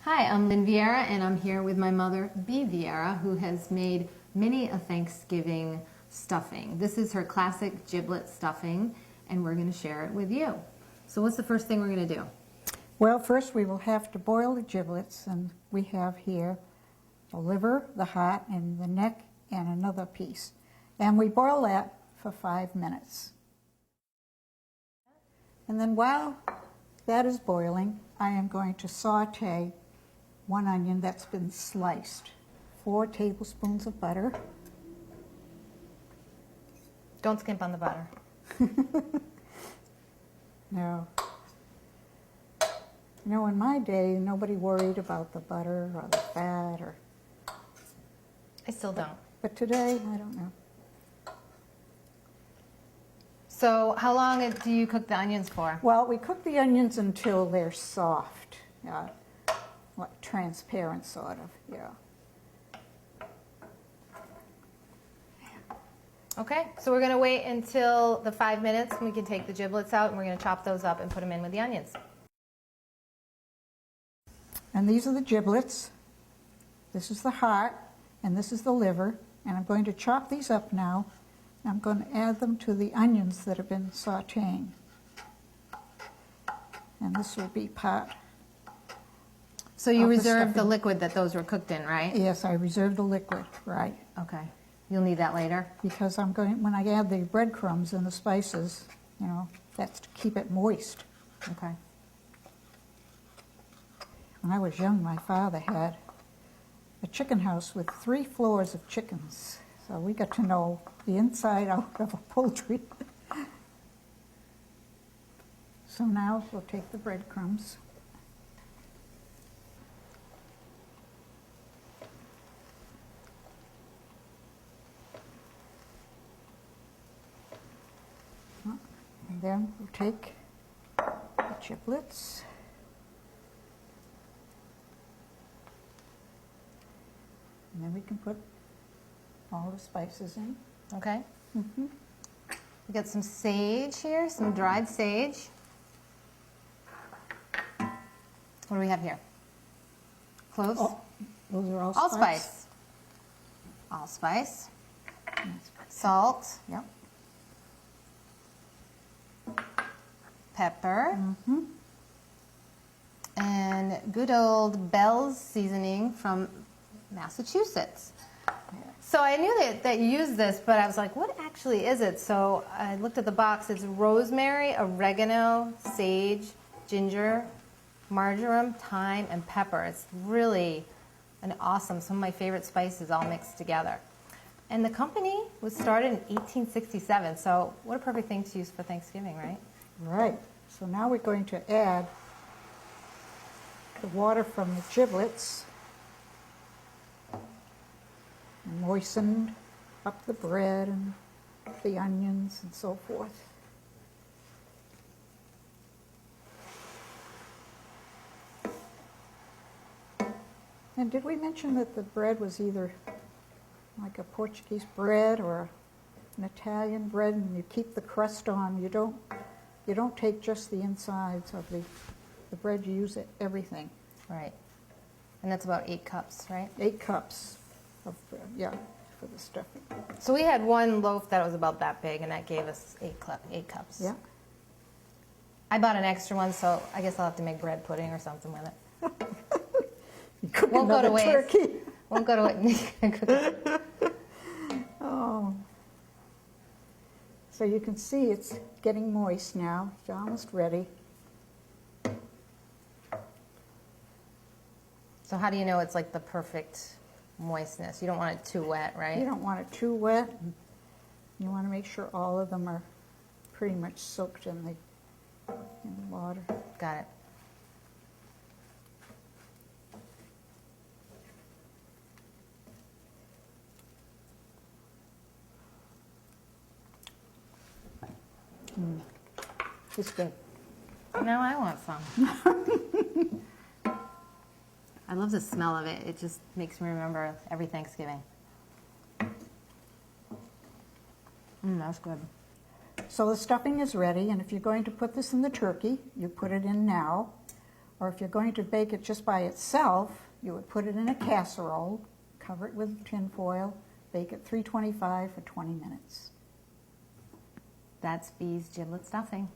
Hi, I'm Lynn Vieira, and I'm here with my mother, Bea Vieira, who has made many a Thanksgiving stuffing. This is her classic giblet stuffing, and we're going to share it with you. So what's the first thing we're going to do? Well, first we will have to boil the giblets, and we have here the liver, the heart, and the neck, and another piece. And we boil that for 5 minutes. And then while that is boiling, I am going to saute 1 onion that's been sliced, 4 tablespoons of butter. Don't skimp on the butter. No. You know, in my day, nobody worried about the butter or the fat, or. I still don't. But today, I don't know. So how long do you cook the onions for? Well, we cook the onions until they're soft, like transparent sort of, yeah. Okay, so we're going to wait until the 5 minutes, and we can take the giblets out, and we're going to chop those up and put them in with the onions. And these are the giblets. This is the heart, and this is the liver. And I'm going to chop these up now. I'm going to add them to the onions that have been sauteing. And this will be part. So you reserved the liquid that those were cooked in, right? Yes, I reserved the liquid, right. Okay. You'll need that later? Because I'm going, when I add the breadcrumbs and the spices, you know, that's to keep it moist. Okay. When I was young, my father had a chicken house with 3 floors of chickens. So we got to know the inside out of a poultry. So now we'll take the breadcrumbs. And then we'll take the giblets. And then we can put all the spices in. Okay. We got some sage here, some dried sage. What do we have here? Cloves? Oh, those are Allspice. Allspice. Salt. Yep. Pepper. And good old Bell's seasoning from Massachusetts. So I knew that you used this, but I was like, what actually is it? So I looked at the box. It's rosemary, oregano, sage, ginger, marjoram, thyme, and pepper. It's really an awesome, some of my favorite spices all mixed together. And the company was started in 1867, so what a perfect thing to use for Thanksgiving, right? Right. So now we're going to add the water from the giblets. And moisten up the bread and the onions and so forth. And did we mention that the bread was either like a Portuguese bread or an Italian bread, and you keep the crust on? You don't take just the insides of the bread, you use everything. Right. And that's about 8 cups, right? 8 cups. Of bread, yeah, for the stuffing. So we had one loaf that was about that big, and that gave us 8 cups. Yeah. I bought an extra one, so I guess I'll have to make bread pudding or something with it. You cook Won't go to another waste. turkey. Won't go to waste. Oh. So you can see it's getting moist now. It's almost ready. So how do you know it's like the perfect moistness? You don't want it too wet, right? You don't want it too wet. You want to make sure all of them are pretty much soaked in the water. Got it. It's good. Now I want some. I love the smell of it. It just makes me remember every Thanksgiving. That's good. So the stuffing is ready, and if you're going to put this in the turkey, you put it in now. Or if you're going to bake it just by itself, you would put it in a casserole, cover it with tin foil, bake at 325 for 20 minutes. That's Bee's giblet stuffing.